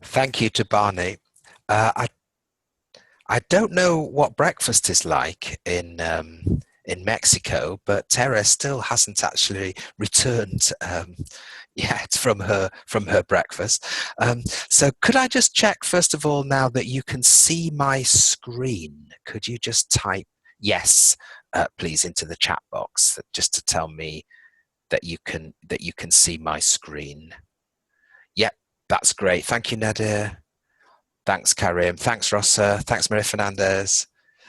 Thank you to Barney. Uh, I I don't know what breakfast is like in Mexico, but Tara still hasn't actually returned yet from her breakfast. So could I just check first of all now that you can see my screen? Could you just type yes, please, into the chat box just to tell me that you can see my screen? Yep, that's great. Thank you, Nadir. Thanks, Karim. Thanks, Rossa. Thanks, Maria Fernandez.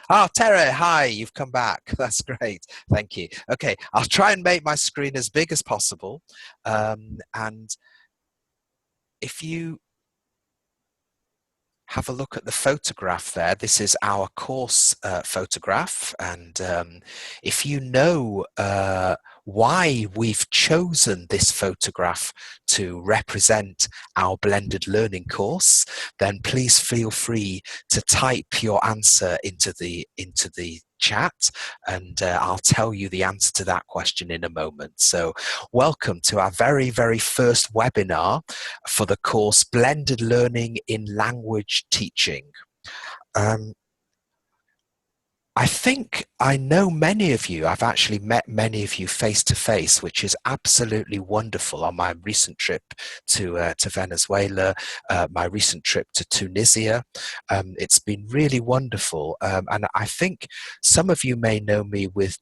Oh, Tere, hi, you've come back. That's great. Thank you. Okay, I'll try and make my screen as big as possible. And if you have a look at the photograph there, this is our course photograph. And if you know why we've chosen this photograph to represent our blended learning course, then please feel free to type your answer into the chat, and I'll tell you the answer to that question in a moment. So welcome to our very, very first webinar for the course Blended Learning in Language Teaching. I think I know many of you. I've actually met many of you face to face, which is absolutely wonderful on my recent trip to Venezuela, my recent trip to Tunisia. It's been really wonderful. And I think some of you may know me with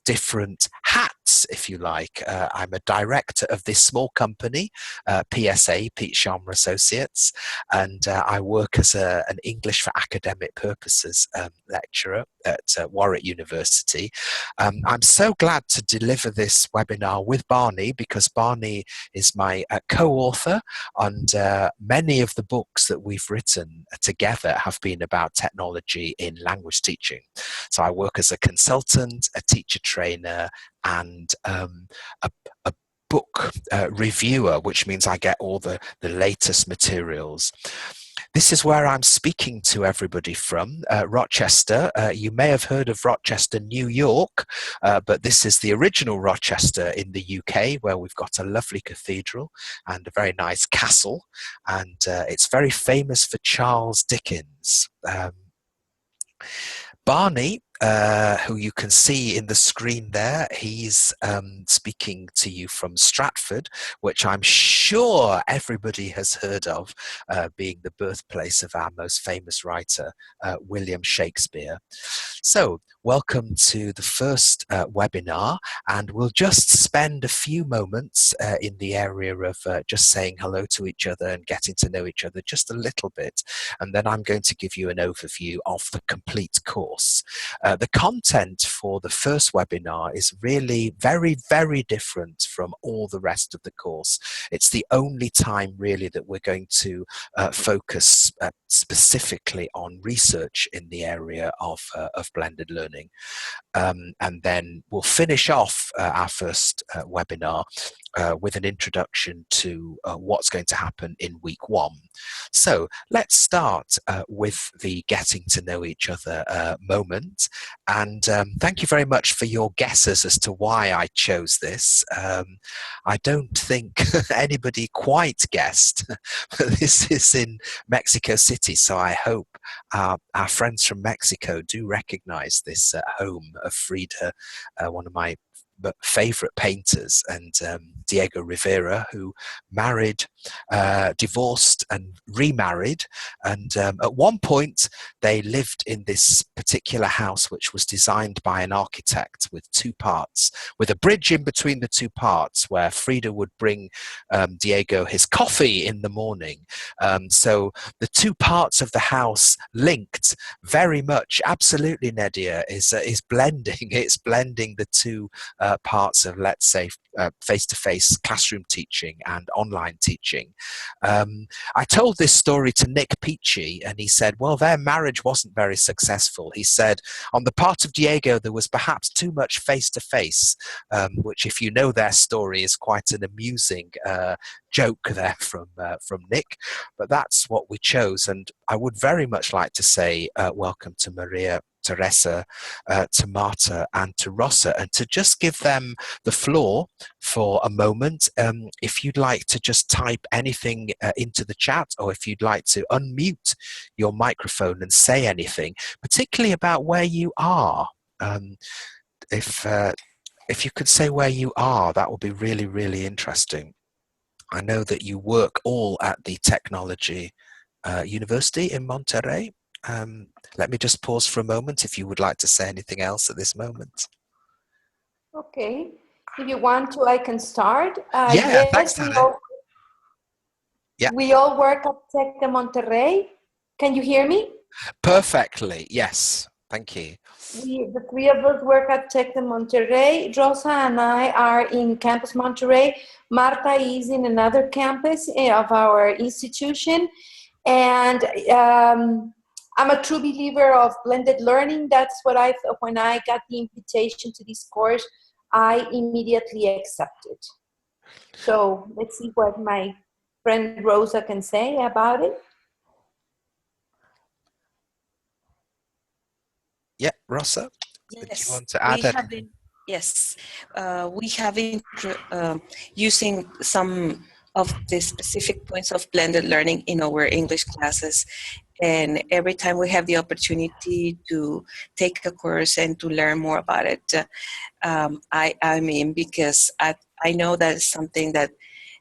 different hats, if you like. I'm a director of this small company, PSA, Pete Sharma Associates, and I work as an English for academic purposes lecturer at Warwick University. I'm so glad to deliver this webinar with Barney, because Barney is my co-author, and many of the books that we've written together have been about technology in language teaching. So I work as a consultant, a teacher trainer, and a book reviewer, which means I get all the latest materials. This is where I'm speaking to everybody from, Rochester. You may have heard of Rochester, New York, but this is the original Rochester in the UK, where we've got a lovely cathedral and a very nice castle, and it's very famous for Charles Dickens. Barney, who you can see in the screen there, he's speaking to you from Stratford, which I'm sure everybody has heard of, being the birthplace of our most famous writer, William Shakespeare. So, welcome to the first webinar, and we'll just spend a few moments in the area of just saying hello to each other and getting to know each other just a little bit, and then I'm going to give you an overview of the complete course. The content for the first webinar is really very, very different from all the rest of the course. It's the only time really that we're going to focus specifically on research in the area of blended learning. And then we'll finish off our first webinar with an introduction to what's going to happen in week one. So let's start with the getting to know each other moment. And thank you very much for your guesses as to why I chose this. I don't think anybody quite guessed, but this is in Mexico City, so I hope our friends from Mexico do recognize this home of Frida, one of my favorite painters, and Diego Rivera, who married, divorced and remarried, and at one point they lived in this particular house which was designed by an architect with two parts, with a bridge in between the two parts, where Frida would bring Diego his coffee in the morning. So the two parts of the house linked very much, absolutely, Nedia, is blending. It's blending the two parts of, let's say, face-to-face classroom teaching and online teaching. I told this story to Nick Peachy, and he said, well, their marriage wasn't very successful. He said, on the part of Diego, there was perhaps too much face-to-face, which, if you know their story, is quite an amusing joke there from Nick. But that's what we chose, and I would very much like to say welcome to Maria Teresa, to Marta, and to Rossa, and to just give them the floor for a moment. If you'd like to just type anything into the chat, or if you'd like to unmute your microphone and say anything, particularly about where you are. If you could say where you are, that would be really, really interesting. I know that you work all at the Technology University in Monterrey. Let me just pause for a moment if you would like to say anything else at this moment. Okay, if you want to, I can start. Yeah, thanks, Yes, Tanya. Yeah. we all work at Tec de Monterrey. Can you hear me? Perfectly, yes. Thank you. The three of us work at Tec de Monterrey. Rosa and I are in Campus Monterrey. Marta is in another campus of our institution. And I'm a true believer of blended learning. That's what when I got the invitation to this course, I immediately accepted. So let's see what my friend Rosa can say about it. Yeah, Rosa, Yes, do you want to add anything? we have been using some of the specific points of blended learning in our English classes. And every time we have the opportunity to take a course and to learn more about it, I mean, because I know that it's something that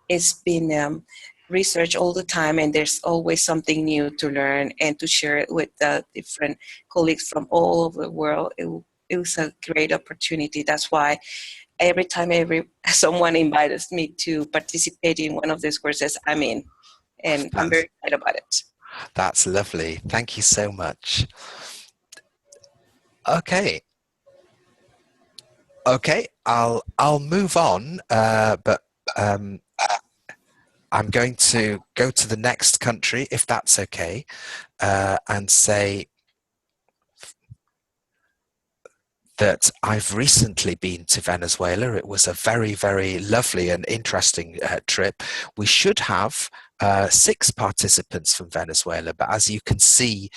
it's been researched all the time, and there's always something new to learn and to share it with different colleagues from all over the world. It was a great opportunity. That's why every time someone invites me to participate in one of these courses, I'm in, and I'm very excited about it. That's lovely. Thank you so much. Okay. Okay, I'll move on, but I'm going to go to the next country, if that's okay, and say that I've recently been to Venezuela. It was a very, very lovely and interesting trip. We should have 6 participants from Venezuela, but as you can see,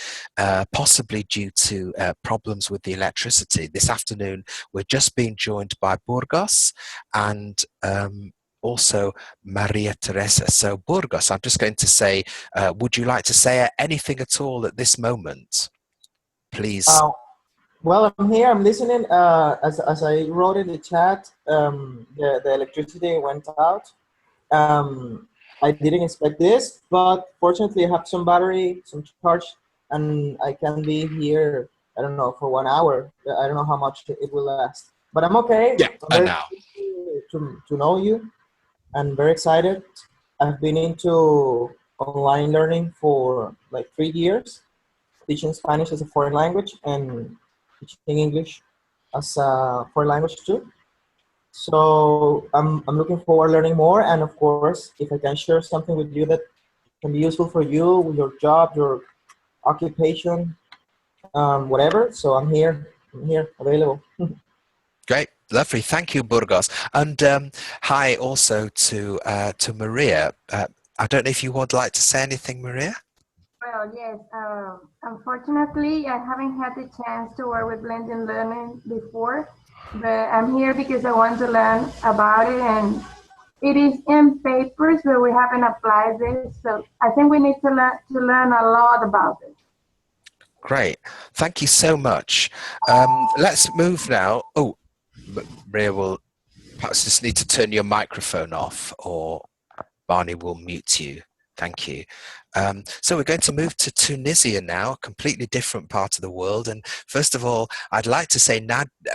possibly due to problems with the electricity, this afternoon we're just being joined by Burgos and also Maria Teresa. So Burgos, I'm just going to say, would you like to say anything at all at this moment? Please. Well, I'm here. I'm listening. As I wrote in the chat, the electricity went out. I didn't expect this, but fortunately, I have some battery, some charge, and I can be here. I don't know, for 1 hour. I don't know how much it will last, but I'm okay. Yeah, I'm very now. to know you, and very excited. I've been into online learning for like 3 years, teaching Spanish as a foreign language and teaching English as a foreign language too. So I'm looking forward to learning more, and of course, if I can share something with you that can be useful for you, with your job, your occupation, whatever. So I'm here available. Great, lovely. Thank you, Burgos. And hi also to Maria. I don't know if you would like to say anything, Maria? Well, yes. Unfortunately, I haven't had the chance to work with blended learning before, but I'm here because I want to learn about it, and it is in papers, but we haven't applied this. So I think we need to learn a lot about it. Great. Thank you so much. Let's move now. Oh, Maria will perhaps just need to turn your microphone off, or Barney will mute you. Thank you. So we're going to move to Tunisia now, a completely different part of the world. And first of all, I'd like to say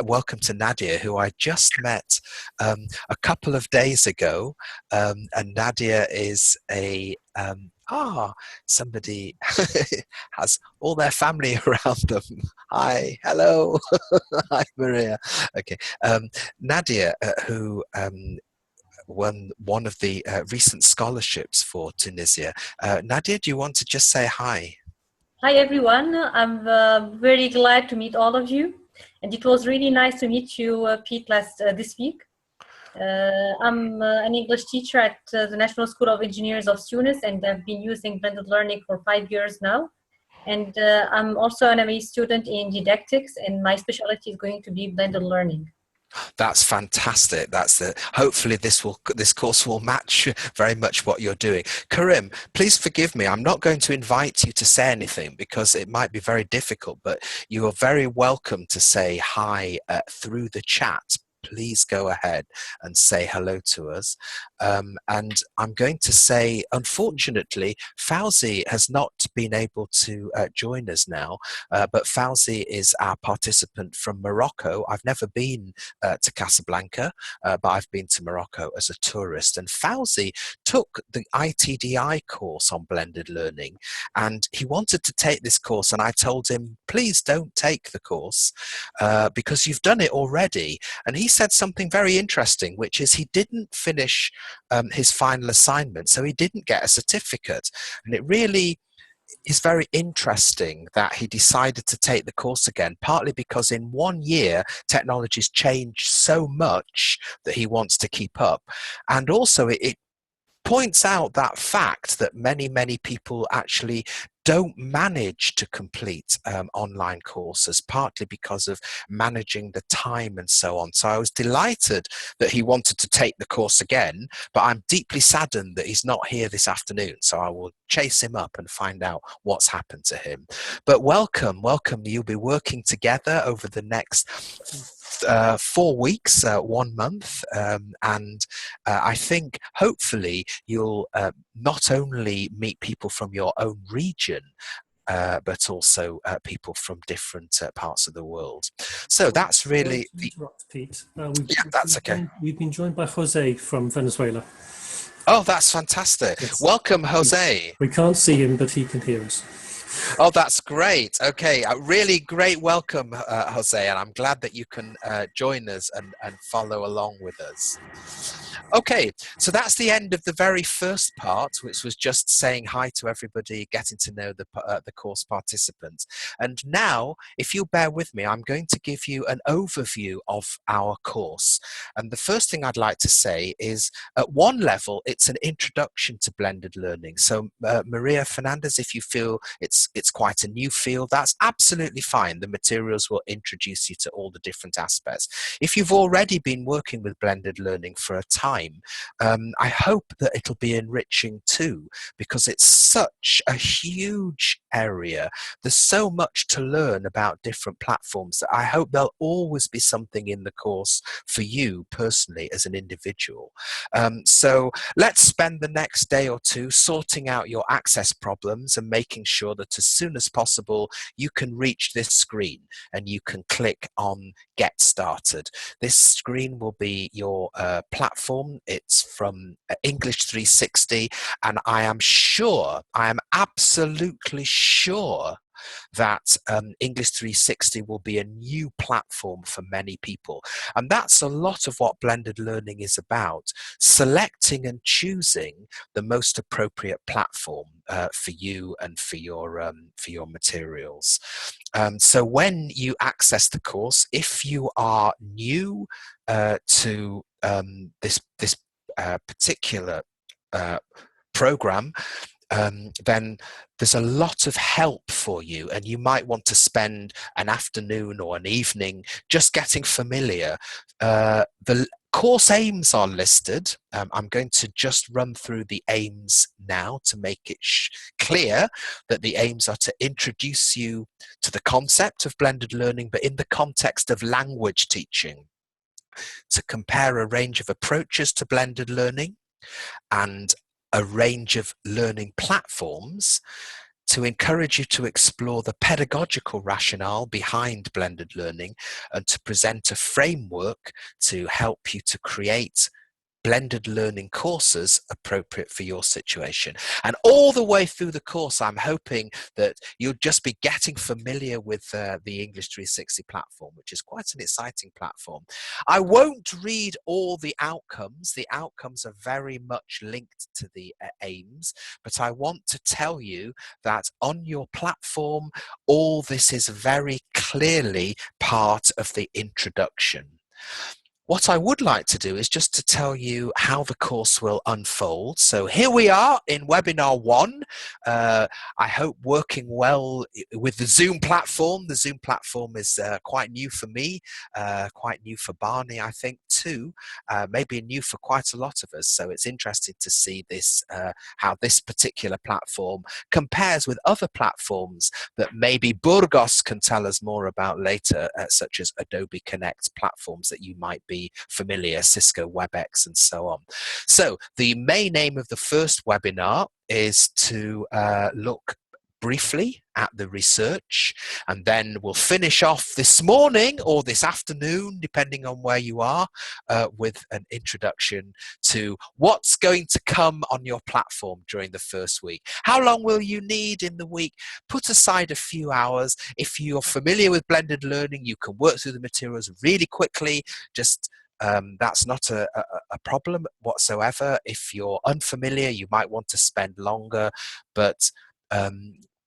welcome to Nadia, who I just met a couple of days ago. And Nadia is somebody has all their family around them. Hi, hello. Hi, Maria. Okay. Nadia, who won one of the recent scholarships for Tunisia. Nadia, do you want to just say hi? Hi everyone, I'm very glad to meet all of you, and it was really nice to meet you, Pete, this week. I'm an English teacher at the National School of Engineers of Tunis, and I've been using blended learning for 5 years now. And I'm an MA student in didactics, and my specialty is going to be blended learning. That's fantastic. Hopefully this course will match very much what you're doing. Karim, please forgive me. I'm not going to invite you to say anything because it might be very difficult, but you are very welcome to say hi through the chat. Please go ahead and say hello to us. And I'm going to say, unfortunately, Fauzi has not been able to join us now, but Fauzi is our participant from Morocco. I've never been to Casablanca, but I've been to Morocco as a tourist. And Fauzi took the ITDI course on blended learning, and he wanted to take this course, and I told him, please don't take the course because you've done it already. And he said something very interesting, which is he didn't finish his final assignment, so he didn't get a certificate. And it really is very interesting that he decided to take the course again, partly because in 1 year technology's changed so much that he wants to keep up, and also it points out that fact that many people actually don't manage to complete online courses, partly because of managing the time and so on. So I was delighted that he wanted to take the course again, but I'm deeply saddened that he's not here this afternoon. So I will chase him up and find out what's happened to him. But welcome. You'll be working together over the next 4 weeks, 1 month, and I think hopefully you'll not only meet people from your own region, but also people from different parts of the world. So that's really to interrupt, Pete. that's okay. We've been joined by Jose from Venezuela. Oh, that's fantastic. Yes. Welcome, Jose. We can't see him, but he can hear us. Oh, that's great. Okay, a really great welcome, Jose, and I'm glad that you can join us and follow along with us. Okay, so that's the end of the very first part, which was just saying hi to everybody, getting to know the course participants. And now, if you'll bear with me, I'm going to give you an overview of our course. And the first thing I'd like to say is, at one level, it's an introduction to blended learning. So, Maria Fernandez, if you feel it's quite a new field, that's absolutely fine. The materials will introduce you to all the different aspects. If you've already been working with blended learning for a time, I hope that it'll be enriching too, because it's such a huge area. There's so much to learn about different platforms that I hope there'll always be something in the course for you personally as an individual. So let's spend the next day or two sorting out your access problems and making sure that as soon as possible you can reach this screen and you can click on Get Started. This screen will be your platform. It's from English 360, and I am absolutely sure that English 360 will be a new platform for many people. And that's a lot of what blended learning is about, selecting and choosing the most appropriate platform for you and for your materials. So when you access the course, if you are new to this particular program, then there's a lot of help for you, and you might want to spend an afternoon or an evening just getting familiar. The course aims are listed. I'm going to just run through the aims now to make it clear that the aims are to introduce you to the concept of blended learning, but in the context of language teaching, to compare a range of approaches to blended learning and a range of learning platforms, to encourage you to explore the pedagogical rationale behind blended learning, and to present a framework to help you to create blended learning courses appropriate for your situation. And all the way through the course, I'm hoping that you'll just be getting familiar with the English 360 platform, which is quite an exciting platform. I won't read all the outcomes. The outcomes are very much linked to the aims, but I want to tell you that on your platform, all this is very clearly part of the introduction. What I would like to do is just to tell you how the course will unfold. So here we are in webinar 1. I hope working well with the Zoom platform. The Zoom platform is quite new for me, quite new for Barney, I think, too. Maybe new for quite a lot of us. So it's interesting to see this, how this particular platform compares with other platforms that maybe Burgos can tell us more about later, such as Adobe Connect platforms that you might be familiar, Cisco WebEx and so on. So the main aim of the first webinar is to look briefly at the research, and then we'll finish off this morning or this afternoon, depending on where you are, with an introduction to what's going to come on your platform during the first week. How long will you need in the week? Put aside a few hours. If you're familiar with blended learning, you can work through the materials really quickly. Just that's not a problem whatsoever. If you're unfamiliar, you might want to spend longer, but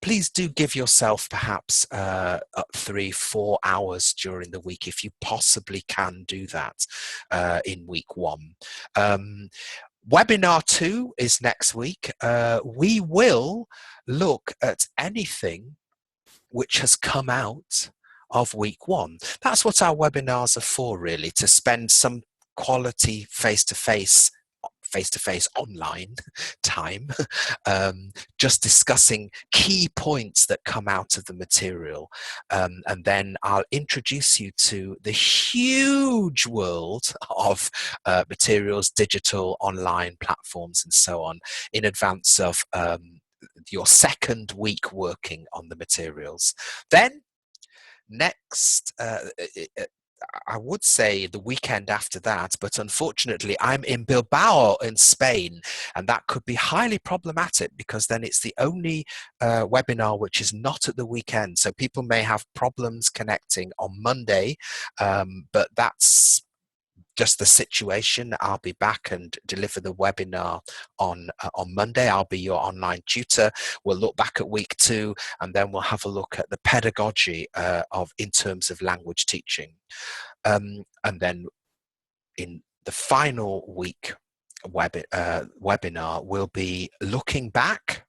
please do give yourself perhaps 3-4 hours during the week if you possibly can do that in week 1. Webinar 2 is next week. We will look at anything which has come out of week 1. That's what our webinars are for, really, to spend some quality face-to-face online time just discussing key points that come out of the material, and then I'll introduce you to the huge world of materials, digital, online platforms and so on in advance of your second week working on the materials. Then next, I would say the weekend after that, but unfortunately I'm in Bilbao in Spain, and that could be highly problematic because then it's the only webinar which is not at the weekend. So people may have problems connecting on Monday, but that's just the situation. I'll be back and deliver the webinar on Monday. I'll be your online tutor. We'll look back at week 2, and then we'll have a look at the pedagogy in terms of language teaching. And then in the final week webinar, we'll be looking back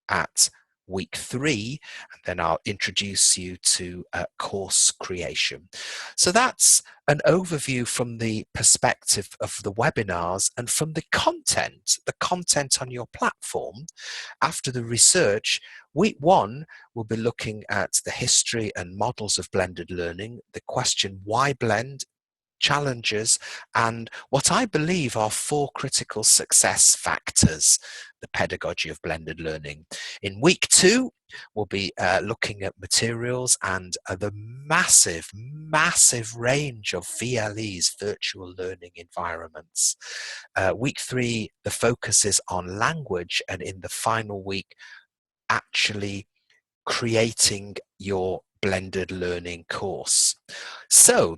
at week 3, and then I'll introduce you to course creation. So that's an overview from the perspective of the webinars and from the content on your platform. After the research, week 1, we'll be looking at the history and models of blended learning, the question why blend, challenges, and what I believe are 4 critical success factors, the pedagogy of blended learning. In week 2, we'll be looking at materials and the massive range of VLEs, virtual learning environments. Week 3, the focus is on language, and in the final week, actually creating your blended learning course. So,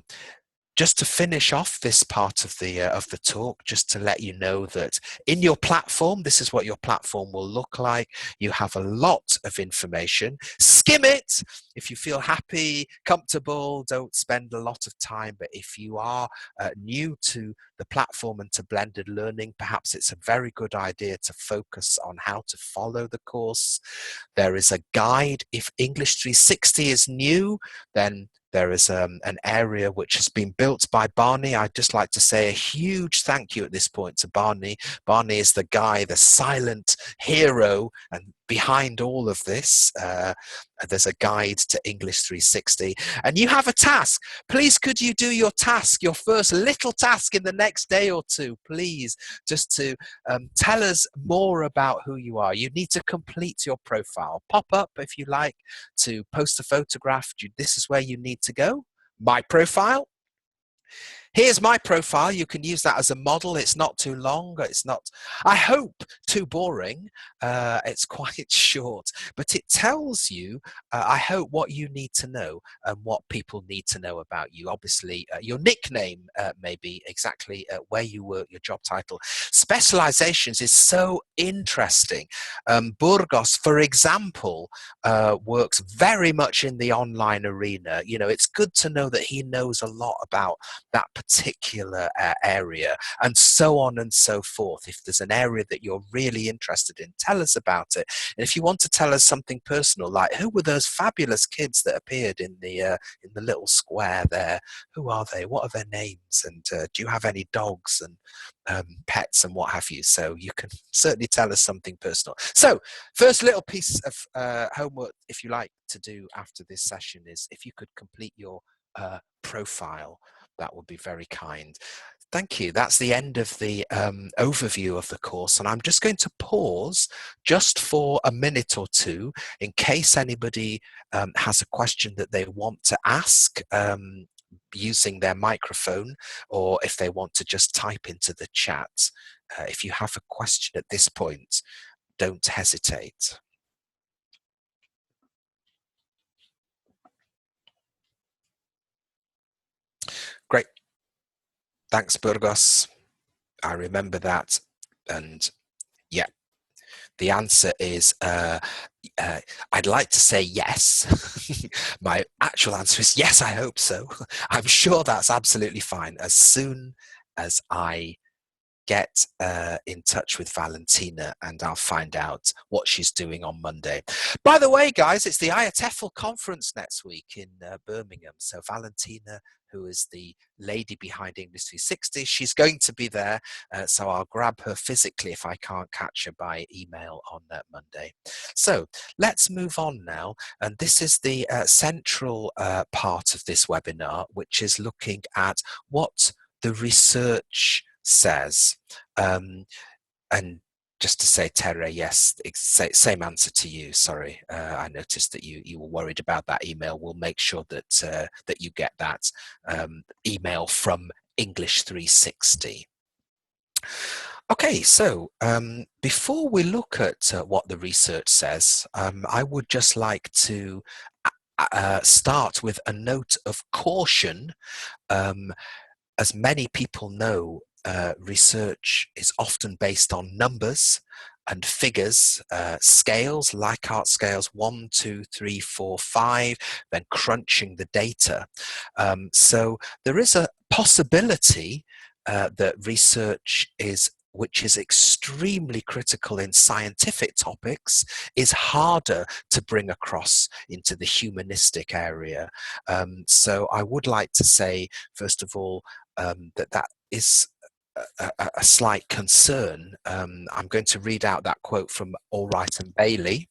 just to finish off this part of the talk, just to let you know that in your platform, this is what your platform will look like. You have a lot of information. Skim it if you feel happy, comfortable. Don't spend a lot of time. But if you are new to the platform and to blended learning, perhaps it's a very good idea to focus on how to follow the course. There is a guide. If English 360 is new, then there is an area which has been built by Barney. I'd just like to say a huge thank you at this point to Barney. Barney is the guy, the silent hero, and behind all of this, there's a guide to English 360. And you have a task. Please, could you do your task, your first little task in the next day or 2, please, just to tell us more about who you are. You need to complete your profile. Pop up, if you like, to post a photograph. This is where you need to go. My profile. Here's my profile. You can use that as a model. It's not too long. It's not, I hope, too boring. It's quite short, but it tells you, I hope, what you need to know and what people need to know about you. Obviously, your nickname, maybe exactly where you work, your job title. Specializations is so interesting. Burgos, for example, works very much in the online arena. You know, it's good to know that he knows a lot about that particular area, and so on and so forth. If there's an area that you're really interested in, tell us about it. And if you want to tell us something personal, like who were those fabulous kids that appeared in the little square there? Who are they? What are their names? And do you have any dogs and pets and what have you? So you can certainly tell us something personal. So first little piece of homework, if you like, to do after this session is if you could complete your profile. That would be very kind. Thank you. That's the end of the overview of the course, and I'm just going to pause just for a minute or two in case anybody has a question that they want to ask using their microphone, or if they want to just type into the chat. If you have a question at this point, don't hesitate. Great. Thanks, Burgos. I remember that. And yeah, the answer is, I'd like to say yes. My actual answer is yes, I hope so. I'm sure that's absolutely fine. As soon as I get in touch with Valentina, and I'll find out what she's doing on Monday. By the way, guys, it's the IATEFL conference next week in Birmingham. So Valentina, who is the lady behind English 360, she's going to be there. So I'll grab her physically if I can't catch her by email on Monday. So let's move on now. And this is the central part of this webinar, which is looking at what the research says. And just to say, Tere, yes, same answer to you. Sorry, I noticed that you were worried about that email. We'll make sure that that you get that email from English 360. Okay, so before we look at what the research says, I would just like to start with a note of caution. As many people know, research is often based on numbers and figures, scales, Likert scales, 1, 2, 3, 4, 5, then crunching the data. So there is a possibility that research which is extremely critical in scientific topics, is harder to bring across into the humanistic area. So I would like to say, first of all, that is a slight concern. I'm going to read out that quote from Allwright and Bailey.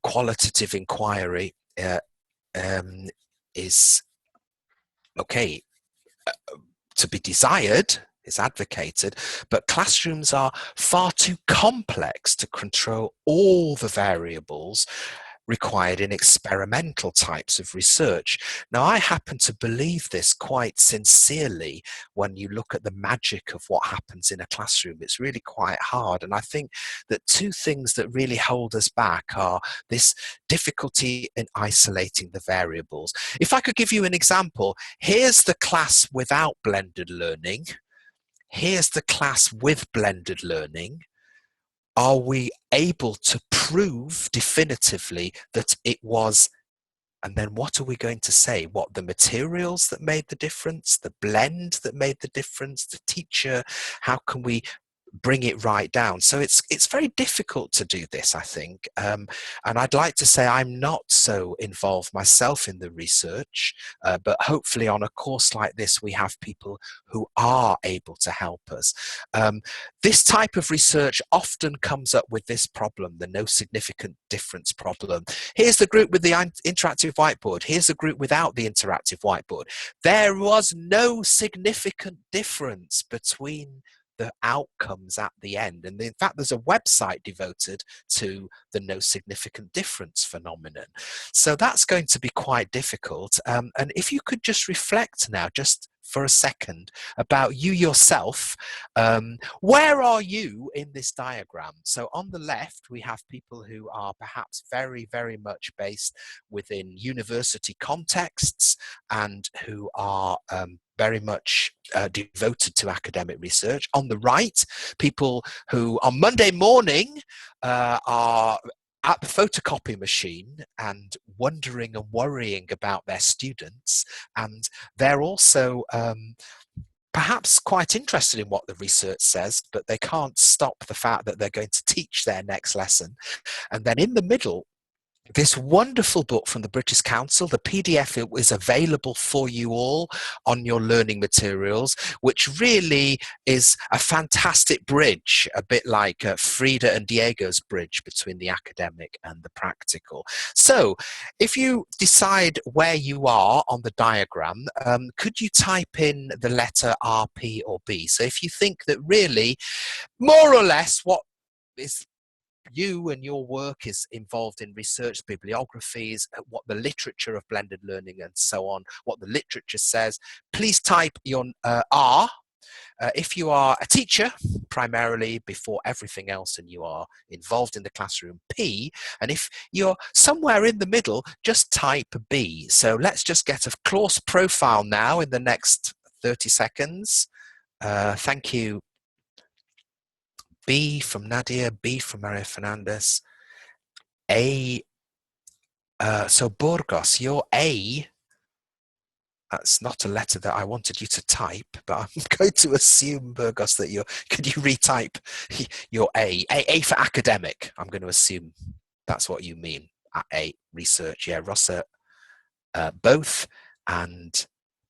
Qualitative inquiry is okay, to be desired, is advocated, but classrooms are far too complex to control all the variables required in experimental types of research. Now, I happen to believe this quite sincerely. When you look at the magic of what happens in a classroom, it's really quite hard. And I think that two things that really hold us back are this difficulty in isolating the variables. If I could give you an example, here's the class without blended learning. Here's the class with blended learning. Are we able to prove definitively that it was, and then what are we going to say? What, the materials that made the difference, the blend that made the difference, the teacher? How can we bring it right down? So it's very difficult to do this, I think. And I'd like to say I'm not so involved myself in the research, but hopefully on a course like this, we have people who are able to help us. This type of research often comes up with this problem, the no significant difference problem. Here's the group with the interactive whiteboard. Here's a group without the interactive whiteboard. There was no significant difference between the outcomes at the end. And in fact, there's a website devoted to the no significant difference phenomenon. So that's going to be quite difficult. And if you could just reflect now, just for a second, about you yourself. Where are you in this diagram? So on the left, we have people who are perhaps very, very much based within university contexts and who are very much devoted to academic research. On the right, people who on Monday morning are at the photocopy machine and wondering and worrying about their students, and they're also perhaps quite interested in what the research says, but they can't stop the fact that they're going to teach their next lesson. And then in the middle, this wonderful book from the British Council, the PDF is available for you all on your learning materials, which really is a fantastic bridge, a bit like Frida and Diego's bridge between the academic and the practical. So if you decide where you are on the diagram, could you type in the letter R, P, or B? So if you think that really, more or less, what is you and your work is involved in research, bibliographies, what the literature of blended learning and so on, what the literature says, please type your R. If you are a teacher, primarily before everything else, and you are involved in the classroom, P. And if you're somewhere in the middle, just type B. So let's just get a course profile now in the next 30 seconds. Thank you. B from Nadia, B from Maria Fernandez, A. So Burgos, your A, that's not a letter that I wanted you to type, but I'm going to assume, Burgos, that could you retype your A? A for academic, I'm going to assume that's what you mean. A, research, yeah, Rossa, both and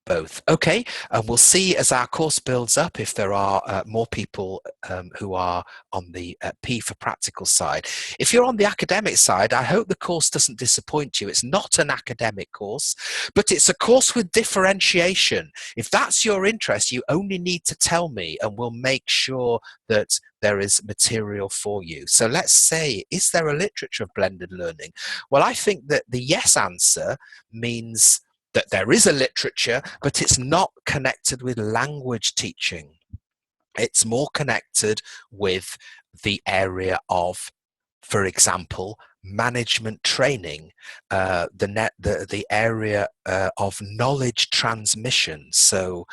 both. Okay, and we'll see as our course builds up if there are more people who are on the P for practical side. If you're on the academic side, I hope the course doesn't disappoint you. It's not an academic course, but it's a course with differentiation. If that's your interest, you only need to tell me and we'll make sure that there is material for you. So let's say, is there a literature of blended learning? Well, I think that the yes answer means that there is a literature, but it's not connected with language teaching. It's more connected with the area of, for example, management training, the area of knowledge transmission. So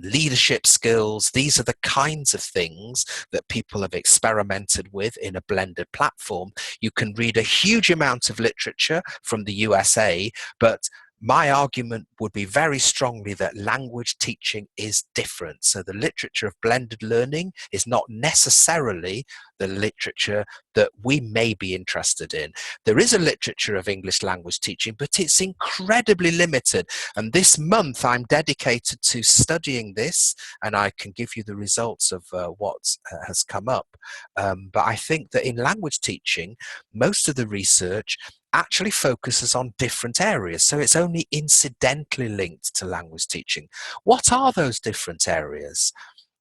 leadership skills, these are the kinds of things that people have experimented with in a blended platform. You can read a huge amount of literature from the USA, but my argument would be very strongly that language teaching is different. So the literature of blended learning is not necessarily the literature that we may be interested in. There is a literature of English language teaching, but it's incredibly limited. And this month I'm dedicated to studying this, and I can give you the results of what has come up. But I think that in language teaching, most of the research actually focuses on different areas. So it's only incidentally linked to language teaching. What are those different areas?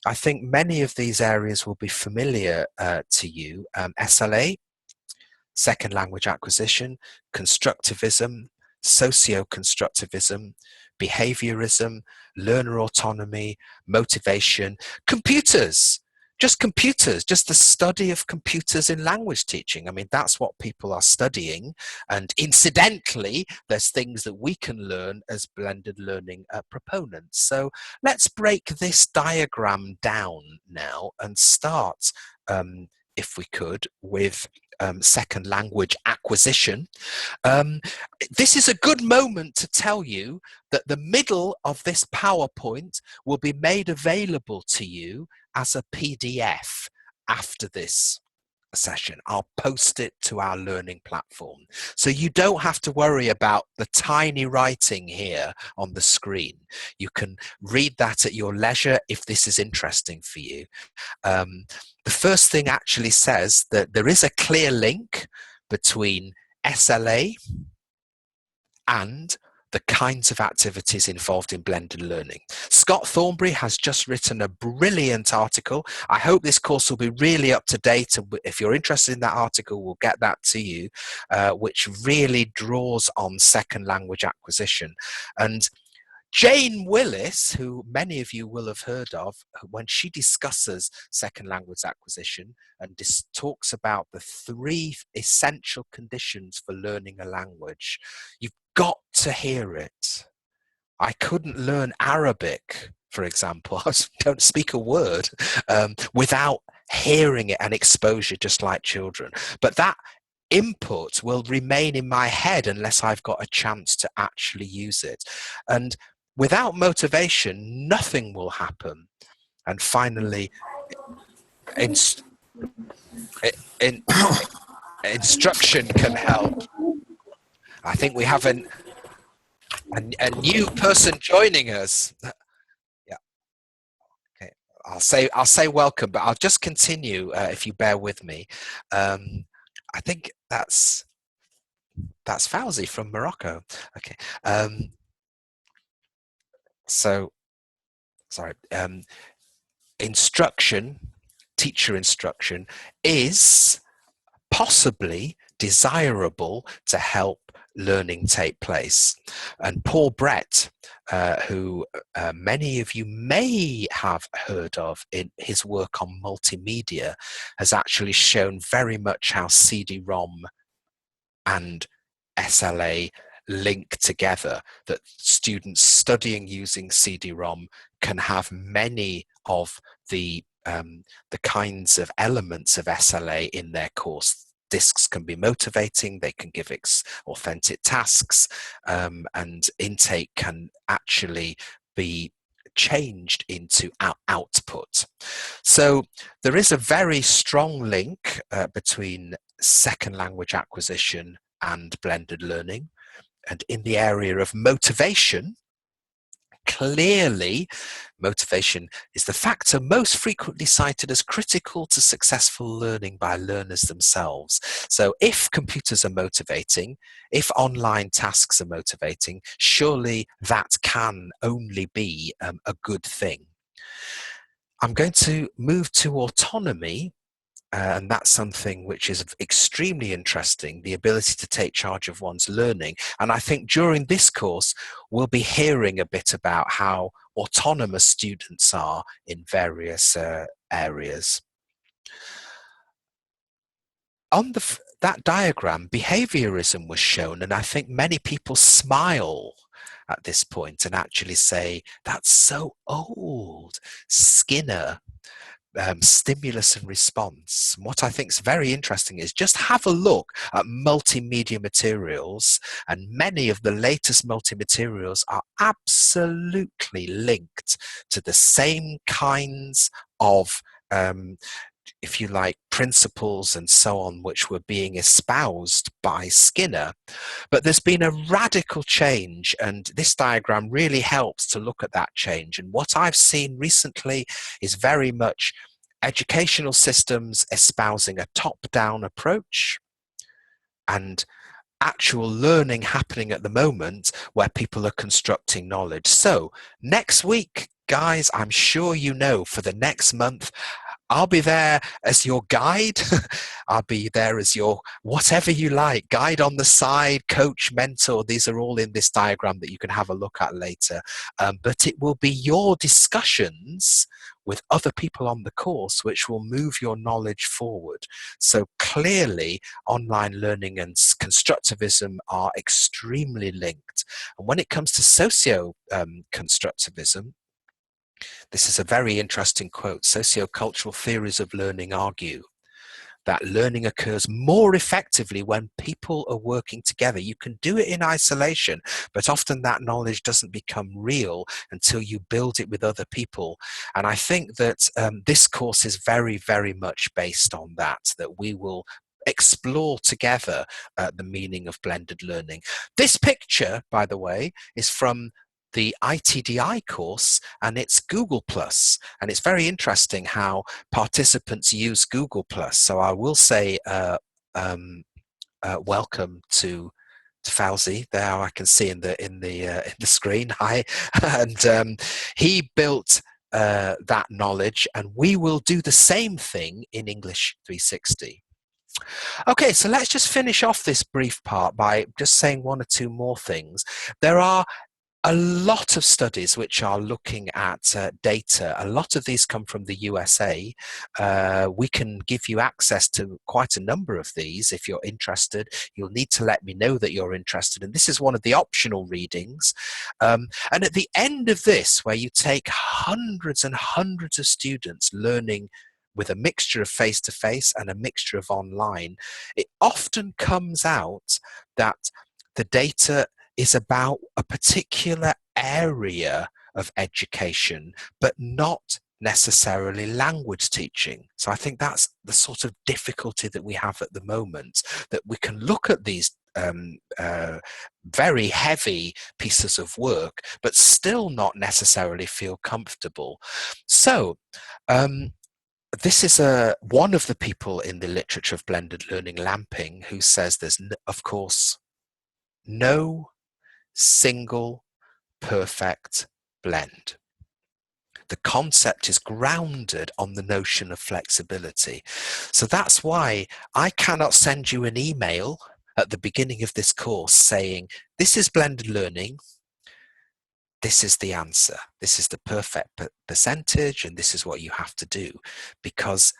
I think many of these areas will be familiar to you. SLA, second language acquisition, constructivism, socio-constructivism, behaviorism, learner autonomy, motivation, computers, just the study of computers in language teaching. I mean, that's what people are studying. And incidentally, there's things that we can learn as blended learning proponents. So let's break this diagram down now and start, if we could, with second language acquisition. This is a good moment to tell you that the middle of this PowerPoint will be made available to you as a PDF after this session. I'll post it to our learning platform. So you don't have to worry about the tiny writing here on the screen. You can read that at your leisure if this is interesting for you. The first thing actually says that there is a clear link between SLA and the kinds of activities involved in blended learning. Scott Thornbury has just written a brilliant article. I hope this course will be really up to date, and if you're interested in that article, we'll get that to you, which really draws on second language acquisition. And Jane Willis, who many of you will have heard of, when she discusses second language acquisition and talks about the 3 essential conditions for learning a language, you've got to hear it. I couldn't learn Arabic, for example. I don't speak a word without hearing it and exposure, just like children. But that input will remain in my head unless I've got a chance to actually use it. And without motivation, nothing will happen. And finally, instruction can help. I think we have a new person joining us. Yeah. Okay. I'll say welcome, but I'll just continue if you bear with me. I think that's Fauzi from Morocco. Okay. So, sorry. Instruction, teacher instruction, is possibly desirable to help learning take place. And Paul Brett, who many of you may have heard of in his work on multimedia, has actually shown very much how CD-ROM and SLA link together, that students studying using CD-ROM can have many of the kinds of elements of SLA in their course. Discs can be motivating, they can give authentic tasks, and intake can actually be changed into output. So there is a very strong link between second language acquisition and blended learning. And in the area of motivation, clearly, motivation is the factor most frequently cited as critical to successful learning by learners themselves. So if computers are motivating, if online tasks are motivating, surely that can only be a good thing. I'm going to move to autonomy. And that's something which is extremely interesting, the ability to take charge of one's learning. And I think during this course, we'll be hearing a bit about how autonomous students are in various areas. On that diagram, behaviorism was shown, and I think many people smile at this point and actually say, that's so old. Skinner. Stimulus and response. What I think is very interesting is just have a look at multimedia materials, and many of the latest multimaterials are absolutely linked to the same kinds of if you like, principles and so on, which were being espoused by Skinner. But there's been a radical change, and this diagram really helps to look at that change. And what I've seen recently is very much educational systems espousing a top-down approach, and actual learning happening at the moment where people are constructing knowledge. So next week, guys, I'm sure you know, for the next month, I'll be there as your guide. I'll be there as your whatever you like, guide on the side, coach, mentor. These are all in this diagram that you can have a look at later. But it will be your discussions with other people on the course which will move your knowledge forward. So clearly, online learning and constructivism are extremely linked. And when it comes to socio-constructivism, this is a very interesting quote. Socio-cultural theories of learning argue that learning occurs more effectively when people are working together. You can do it in isolation, but often that knowledge doesn't become real until you build it with other people. And I think that this course is very, very much based on that we will explore together the meaning of blended learning. This picture, by the way, is from the ITDI course, and it's Google+. And it's very interesting how participants use Google+. So I will say welcome to Fauzi. There I can see in the screen. Hi, and he built that knowledge, and we will do the same thing in English 360. Okay, so let's just finish off this brief part by just saying one or two more things. There are a lot of studies which are looking at data. A lot of these come from the USA. We can give you access to quite a number of these if you're interested. You'll need to let me know that you're interested. And this is one of the optional readings. And at the end of this, where you take hundreds and hundreds of students learning with a mixture of face-to-face and a mixture of online, it often comes out that the data is about a particular area of education, but not necessarily language teaching. So I think that's the sort of difficulty that we have at the moment, that we can look at these very heavy pieces of work, but still not necessarily feel comfortable. So this is one of the people in the literature of blended learning, Lamping, who says there's, of course, no single perfect blend. The concept is grounded on the notion of flexibility. So that's why I cannot send you an email at the beginning of this course saying, this is blended learning, this is the answer, this is the perfect percentage, and this is what you have to do. Because,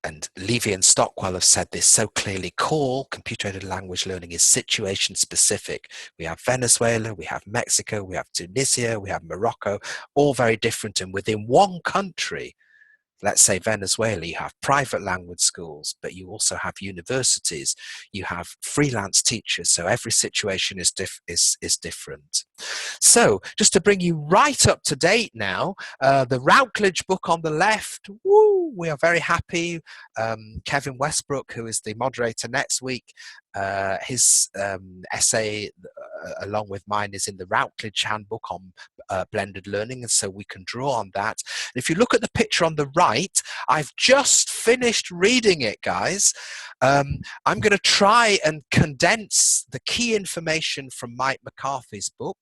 and Levy and Stockwell have said this so clearly, core computer-aided language learning is situation specific. We have Venezuela, we have Mexico, we have Tunisia, we have Morocco, all very different. And within one country, let's say Venezuela, you have private language schools, but you also have universities, you have freelance teachers, so every situation is different. So just to bring you right up to date now, the Routledge book on the left, woo, we are very happy. Kevin Westbrook, who is the moderator next week, his essay along with mine is in the Routledge handbook on blended learning, and so we can draw on that. And if you look at the picture on the right, I've just finished reading it, guys. I'm going to try and condense the key information from Mike McCarthy's book.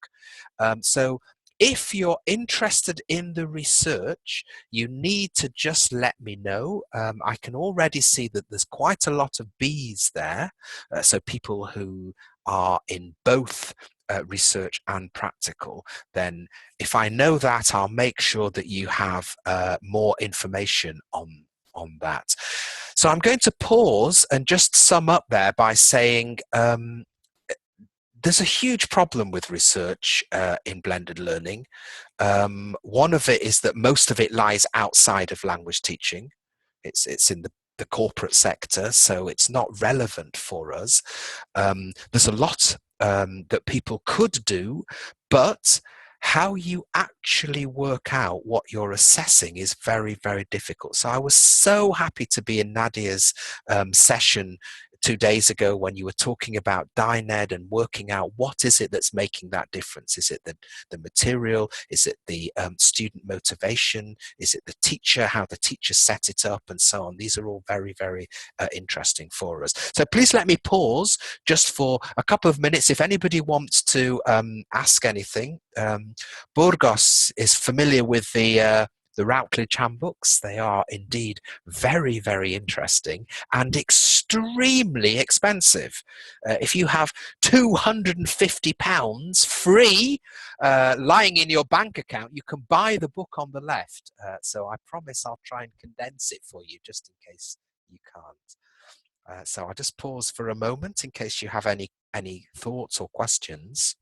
So if you're interested in the research, you need to just let me know. I can already see that there's quite a lot of Bs there, so people who are in both research and practical. Then if I know that, I'll make sure that you have more information on that. So I'm going to pause and just sum up there by saying there's a huge problem with research in blended learning. One of it is that most of it lies outside of language teaching. It's in the corporate sector, so it's not relevant for us. There's a lot that people could do, but how you actually work out what you're assessing is very, very difficult. So I was so happy to be in Nadia's session 2 days ago when you were talking about DINED and working out what is it that's making that difference. Is it the material? Is it the student motivation? Is it the teacher, how the teacher set it up, and so on? These are all very, very interesting for us. So please let me pause just for a couple of minutes. If anybody wants to ask anything, Burgos is familiar with the Routledge handbooks. They are indeed very, very interesting and extremely expensive. If you have £250 free lying in your bank account, you can buy the book on the left. So I promise I'll try and condense it for you just in case you can't. So I'll just pause for a moment in case you have any thoughts or questions.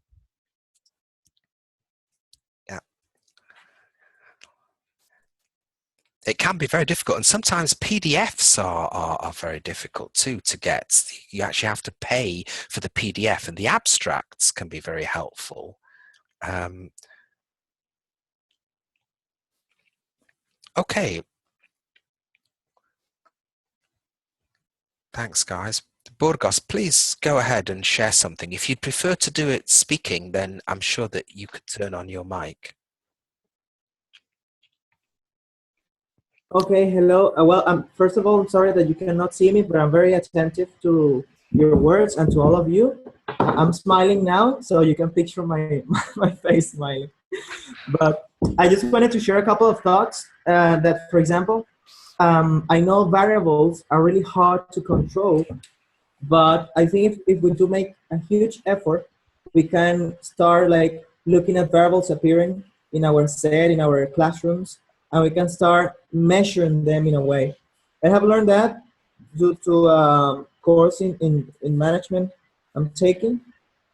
It can be very difficult, and sometimes PDFs are very difficult too to get. You actually have to pay for the PDF, and the abstracts can be very helpful. Okay. Thanks, guys. Burgos, please go ahead and share something. If you'd prefer to do it speaking, then I'm sure that you could turn on your mic. Okay, hello. Well, first of all, I'm sorry that you cannot see me, but I'm very attentive to your words and to all of you. I'm smiling now, so you can picture my face smiling. But I just wanted to share a couple of thoughts that, for example, I know variables are really hard to control, but I think if we do make a huge effort, we can start like looking at variables appearing in our set, in our classrooms, and we can start measuring them in a way. I have learned that due to a course in management I'm taking,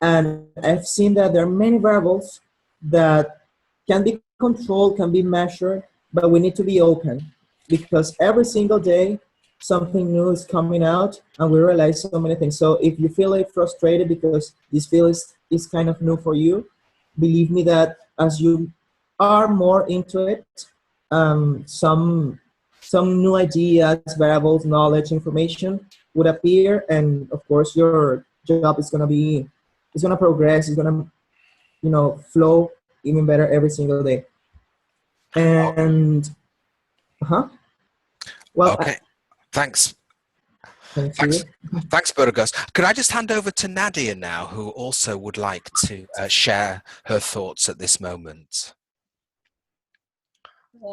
and I've seen that there are many variables that can be controlled, can be measured, but we need to be open. because every single day something new is coming out and we realize so many things. So if you feel like frustrated because this field is kind of new for you, believe me that as you are more into it, some new ideas, variables, knowledge, information would appear, and of course your job is gonna progress, is gonna flow even better every single day. And well, Okay, thanks. thanks to Thanks, you. thanks, Burgos. Could I just hand over to Nadia now, who also would like to share her thoughts at this moment?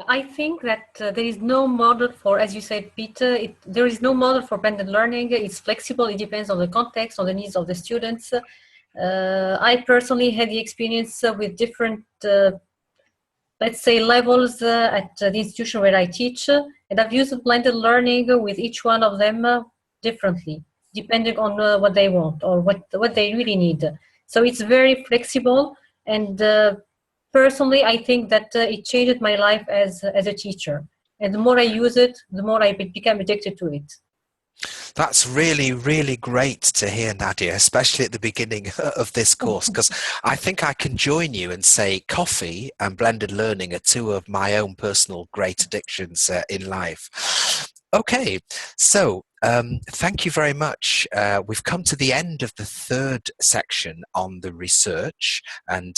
I think that there is no model for, as you said, Peter, there is no model for blended learning. It's flexible. It depends on the context, on the needs of the students. I personally had the experience with different, let's say, levels at the institution where I teach, and I've used blended learning with each one of them differently, depending on what they want or what they really need. So it's very flexible, and personally, I think that it changed my life as a teacher. And the more I use it, the more I become addicted to it. That's really, really great to hear, Nadia, especially at the beginning of this course, because I think I can join you and say coffee and blended learning are two of my own personal great addictions in life. Okay, so thank you very much. We've come to the end of the third section on the research, and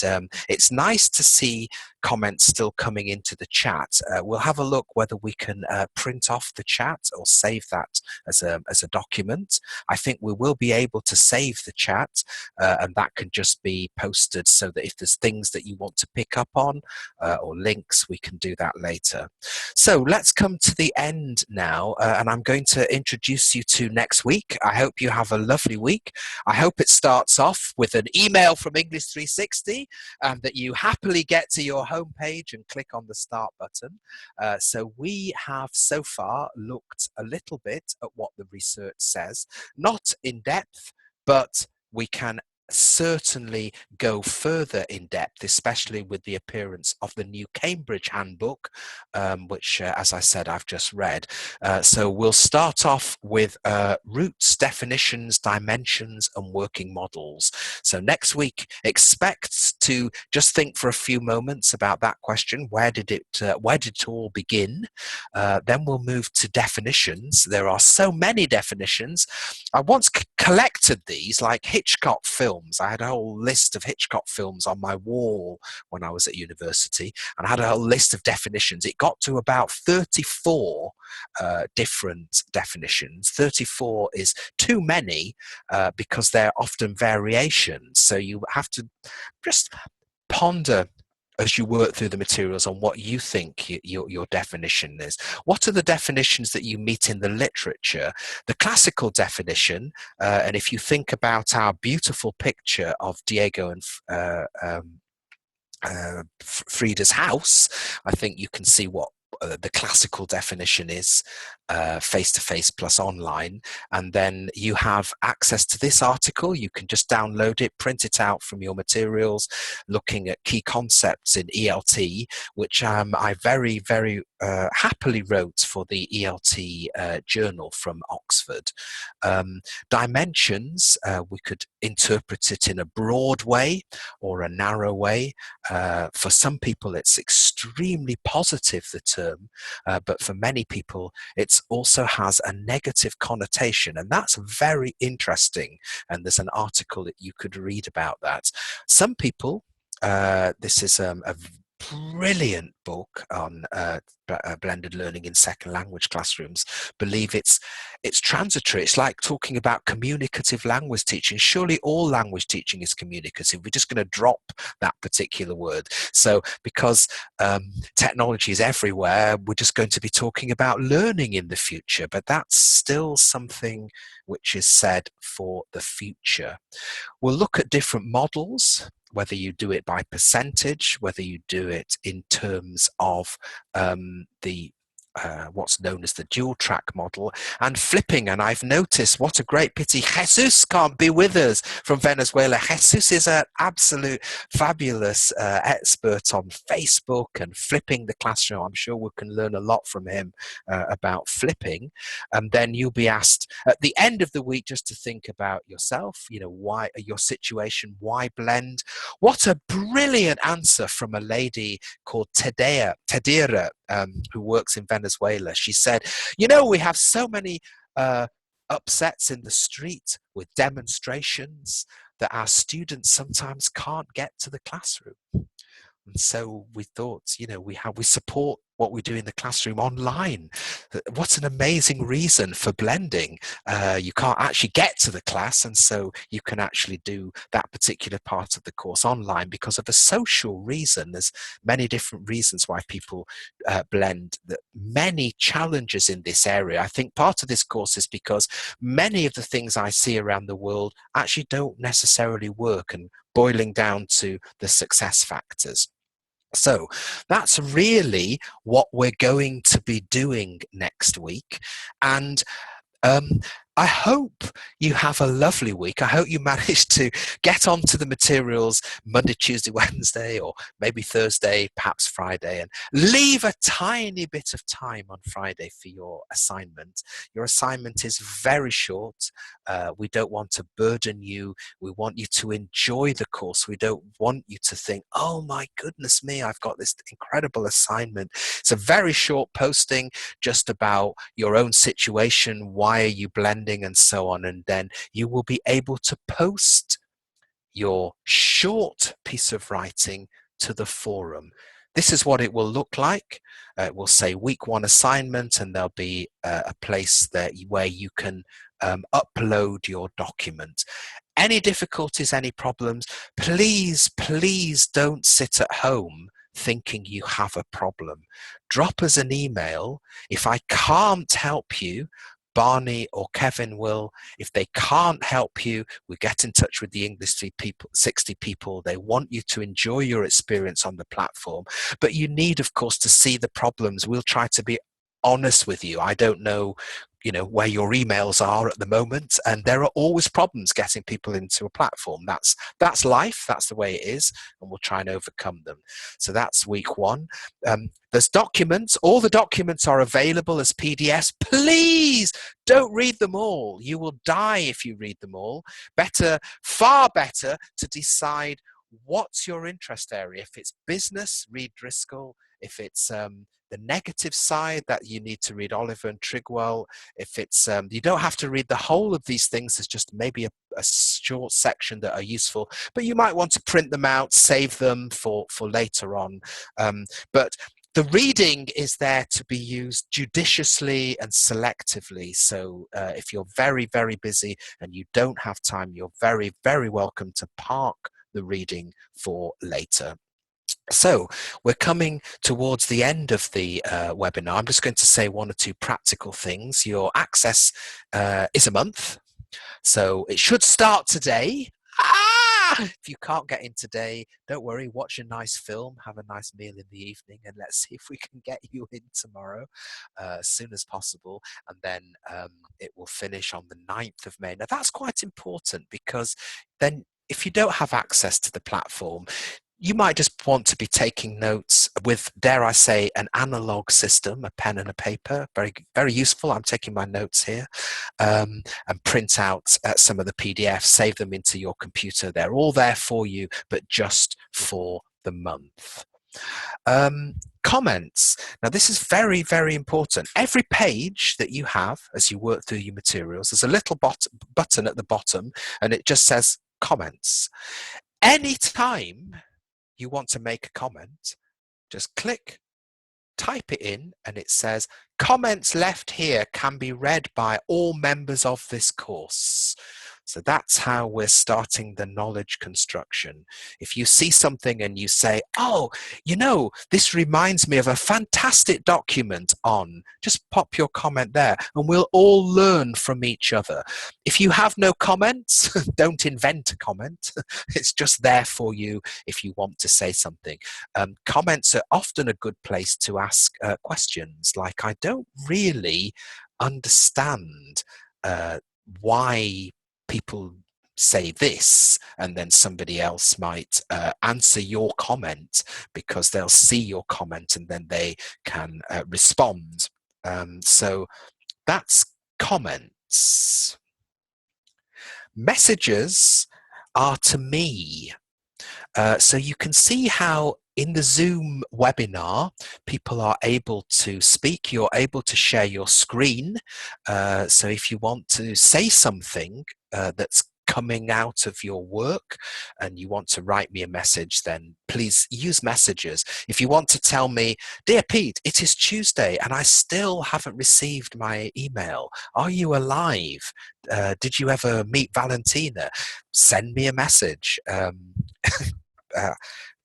it's nice to see comments still coming into the chat. We'll have a look whether we can print off the chat or save that as a document. I think we will be able to save the chat, and that can just be posted so that if there's things that you want to pick up on or links, we can do that later. So let's come to the end now, and I'm going to introduce you to next week. I hope you have a lovely week. I hope it starts off with an email from English 360 and that you happily get to your homepage and click on the start button. So we have so far looked a little bit at what the research says, not in depth, but we can certainly go further in depth, especially with the appearance of the new Cambridge Handbook, which, as I said, I've just read. So we'll start off with roots, definitions, dimensions, and working models. So next week, expect to just think for a few moments about that question. Where did it all begin? Then we'll move to definitions. There are so many definitions. I once collected these like Hitchcock films. I had a whole list of Hitchcock films on my wall when I was at university, and I had a whole list of definitions. It got to about 34 different definitions. 34 is too many because they're often variations. So you have to just ponder as you work through the materials on what you think your definition is. What are the definitions that you meet in the literature? The classical definition, and if you think about our beautiful picture of Diego and Frida's house, I think you can see what the classical definition is, face-to-face plus online. And then you have access to this article. You can just download it, print it out from your materials, looking at key concepts in ELT, which I very, very happily wrote for the ELT journal from Oxford. Dimensions, we could interpret it in a broad way or a narrow way. For some people, it's extremely positive, the term, but for many people, it also has a negative connotation, and that's very interesting. And there's an article that you could read about that. Some people, this is a brilliant book on blended learning in second language classrooms, believe it's transitory. It's like talking about communicative language teaching. Surely all language teaching is communicative. We're just going to drop that particular word. So because technology is everywhere, we're just going to be talking about learning in the future, but that's still something which is said for the future. We'll look at different models, whether you do it by percentage, whether you do it in terms of the what's known as the dual track model, and flipping. And I've noticed, what a great pity Jesus can't be with us from Venezuela. Jesus is an absolute fabulous expert on Facebook and flipping the classroom. I'm sure we can learn a lot from him about flipping. And then you'll be asked at the end of the week just to think about yourself, why your situation, why blend. What a brilliant answer from a lady called Tadira, who works in Venezuela. She said, we have so many upsets in the street with demonstrations that our students sometimes can't get to the classroom. And so we thought, we support what we do in the classroom online. What an amazing reason for blending. You can't actually get to the class, and so you can actually do that particular part of the course online because of a social reason. There's many different reasons why people blend. Many challenges in this area. I think part of this course is because many of the things I see around the world actually don't necessarily work, and boiling down to the success factors. So that's really what we're going to be doing next week. And I hope you have a lovely week. I hope you manage to get onto the materials Monday, Tuesday, Wednesday, or maybe Thursday, perhaps Friday, and leave a tiny bit of time on Friday for your assignment. Your assignment is very short. We don't want to burden you. We want you to enjoy the course. We don't want you to think, oh my goodness me, I've got this incredible assignment. It's a very short posting just about your own situation. Why are you blending? And so on, and then you will be able to post your short piece of writing to the forum. This is what it will look like. It will say week 1 assignment, and there'll be a place there where you can upload your document. Any difficulties, any problems, please don't sit at home thinking you have a problem. Drop us an email. If I can't help you, Barney or Kevin will. If they can't help you, we get in touch with the English 60 people. They want you to enjoy your experience on the platform, but you need, of course, to see the problems. We'll try to be honest with you. I don't know where your emails are at the moment, and there are always problems getting people into a platform. That's life. That's the way it is, and we'll try and overcome them. So that's week 1. There's documents. All the documents are available as PDFs. Please don't read them all. You will die if you read them all. Far better to decide what's your interest area. If it's business, read Driscoll. If it's the negative side, that you need to read Oliver and Trigwell. If it's you don't have to read the whole of these things. There's just maybe a short section that are useful, but you might want to print them out, save them for later on. But the reading is there to be used judiciously and selectively. So if you're very, very busy and you don't have time, you're very, very welcome to park the reading for later. So we're coming towards the end of the webinar. I'm just going to say 1 or 2 practical things. Your access is a month, so it should start today. If you can't get in today, don't worry, watch a nice film, have a nice meal in the evening, and let's see if we can get you in tomorrow as soon as possible. And then it will finish on the 9th of May. Now that's quite important, because then if you don't have access to the platform, you might just want to be taking notes with, dare I say, an analog system, a pen and a paper. Very, very useful. I'm taking my notes here, and print out some of the PDFs, save them into your computer. They're all there for you, but just for the month. Comments. Now this is very, very important. Every page that you have as you work through your materials, there's a little button at the bottom, and it just says comments. Anytime you want to make a comment, just click, type it in, and it says comments left here can be read by all members of this course. So that's how we're starting the knowledge construction. If you see something and you say, oh, you know, this reminds me of a fantastic document on, just pop your comment there and we'll all learn from each other. If you have no comments, don't invent a comment. It's just there for you if you want to say something. Comments are often a good place to ask questions like, I don't really understand why people say this, and then somebody else might answer your comment because they'll see your comment and then they can respond. So that's comments. Messages are to me. So you can see how in the Zoom webinar, people are able to speak, you're able to share your screen. So if you want to say something that's coming out of your work and you want to write me a message, then please use messages. If you want to tell me, dear Pete, it is Tuesday and I still haven't received my email. Are you alive? Did you ever meet Valentina? Send me a message.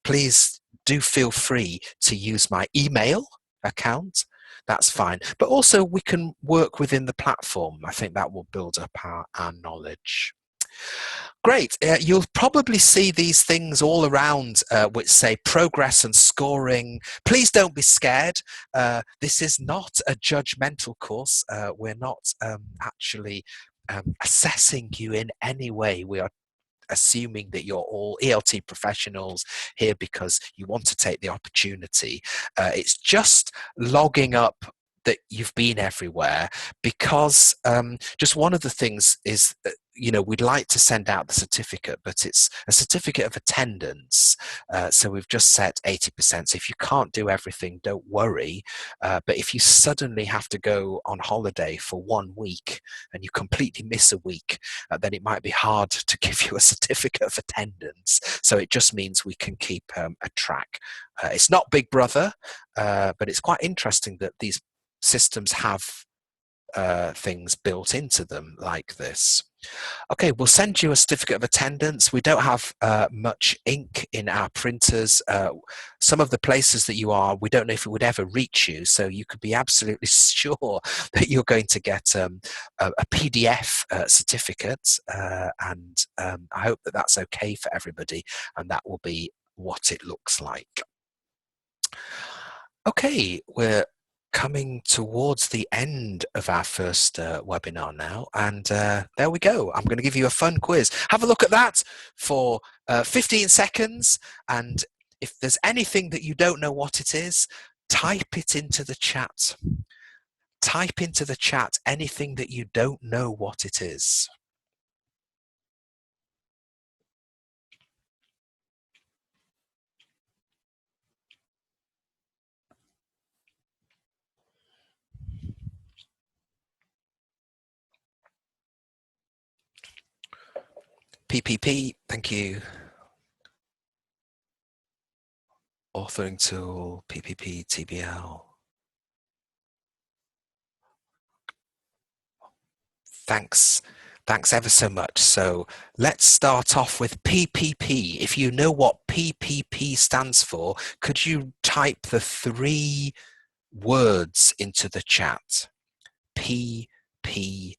Please do feel free to use my email account. That's fine. But also we can work within the platform. I think that will build up our knowledge. Great. You'll probably see these things all around which say progress and scoring. Please don't be scared. This is not a judgmental course. We're not actually assessing you in any way. We are assuming that you're all ELT professionals here because you want to take the opportunity. It's just logging up that you've been everywhere, because just one of the things is, you know, we'd like to send out the certificate, but it's a certificate of attendance. So we've just set 80%. So if you can't do everything, don't worry. But if you suddenly have to go on holiday for 1 week and you completely miss a week, then it might be hard to give you a certificate of attendance. So it just means we can keep a track. It's not Big Brother, but it's quite interesting that these systems have things built into them like this. Okay, we'll send you a certificate of attendance. We don't have much ink in our printers. Some of the places that you are, we don't know if it would ever reach you, so you could be absolutely sure that you're going to get a PDF certificate, and I hope that that's okay for everybody, and that will be what it looks like. Okay, we're coming towards the end of our first webinar now, and there we go. I'm going to give you a fun quiz. Have a look at that for 15 seconds, and if there's anything that you don't know what it is, type it into the chat. Type into the chat anything that you don't know what it is. PPP, thank you. Authoring tool, PPP, TBL. Thanks ever so much. So let's start off with PPP. If you know what PPP stands for, could you type the 3 words into the chat? PPP.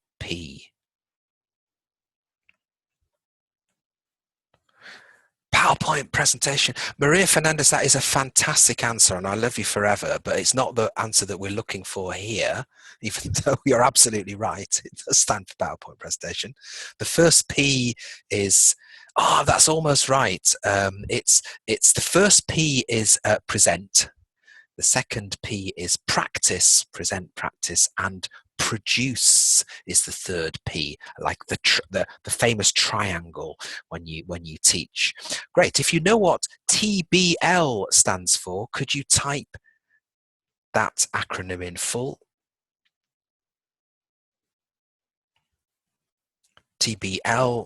PowerPoint presentation. Maria Fernandez, that is a fantastic answer, and I love you forever, but it's not the answer that we're looking for here, even though you're absolutely right. It does stand for PowerPoint presentation. The first P is, oh, that's almost right. It's the first P is present. The second P is practice, present, practice, and produce is the third P, like the famous triangle when you teach. Great. If you know what TBL stands for, could you type that acronym in full? TBL.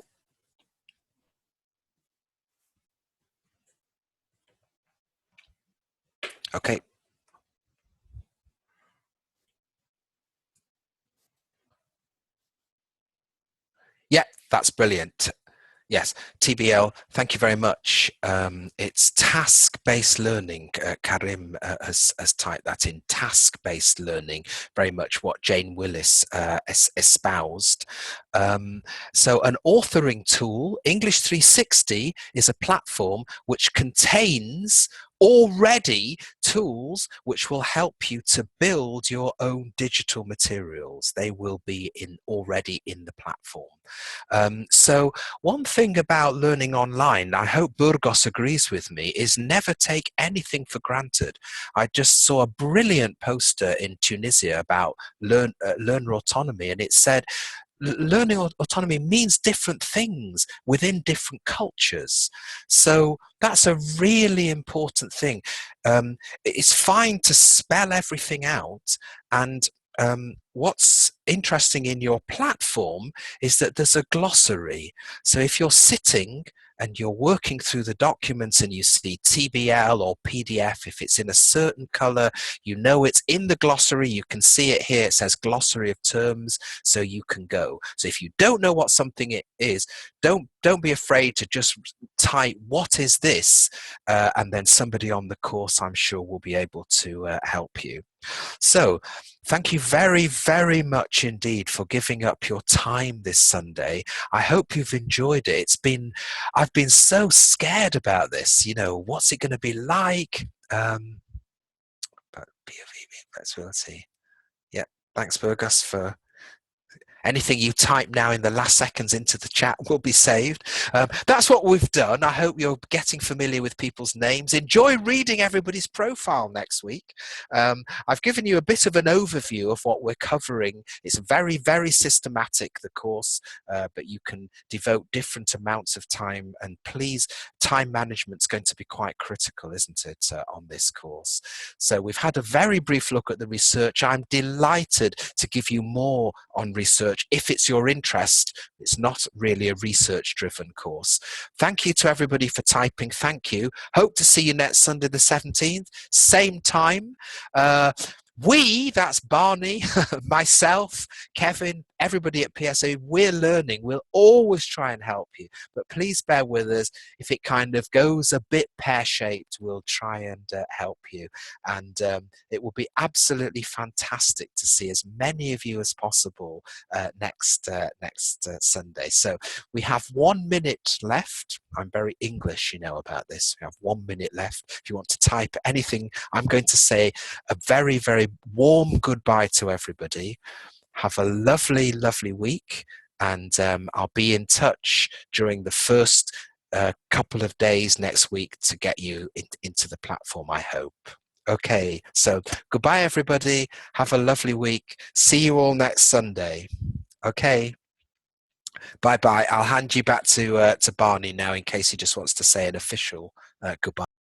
Okay. Yeah, That's brilliant. Yes, TBL, thank you very much. It's task-based learning. Karim has typed that in, task-based learning, very much what Jane Willis espoused. So an authoring tool, English 360, is a platform which contains already tools which will help you to build your own digital materials. They will be already in the platform. So one thing about learning online, I hope Burgos agrees with me, is never take anything for granted. I just saw a brilliant poster in Tunisia about learner autonomy, and it said learning autonomy means different things within different cultures. So that's a really important thing. It's fine to spell everything out, and what's interesting in your platform is that there's a glossary. So if you're sitting and you're working through the documents and you see TBL or PDF, if it's in a certain color, you know it's in the glossary, you can see it here, it says glossary of terms, so you can go. So if you don't know what something it is, don't be afraid to just type, what is this? And then somebody on the course, I'm sure, will be able to help you. So thank you very, very much indeed for giving up your time this Sunday. I hope you've enjoyed it. I've been so scared about this, what's it going to be like? But let's see. Yeah, thanks Burgos for anything you type now in the last seconds into the chat will be saved. That's what we've done. I hope you're getting familiar with people's names. Enjoy reading everybody's profile next week. I've given you a bit of an overview of what we're covering. It's very, very systematic, the course, but you can devote different amounts of time. And please, time management's going to be quite critical, isn't it, on this course? So we've had a very brief look at the research. I'm delighted to give you more on research if it's your interest. It's not really a research-driven course. Thank you to everybody for typing. Thank you. Hope to see you next Sunday the 17th, same time. That's Barney, myself, Kevin, everybody at PSA, we're learning. We'll always try and help you, but please bear with us. If it kind of goes a bit pear-shaped, we'll try and help you. And it will be absolutely fantastic to see as many of you as possible next Sunday. So we have 1 minute left. I'm very English, about this. We have 1 minute left. If you want to type anything, I'm going to say a very, very warm goodbye to everybody. Have a lovely, lovely week, and I'll be in touch during the first couple of days next week to get you into the platform, I hope. Okay, so goodbye, everybody. Have a lovely week. See you all next Sunday. Okay. Bye-bye. I'll hand you back to Barney now in case he just wants to say an official goodbye.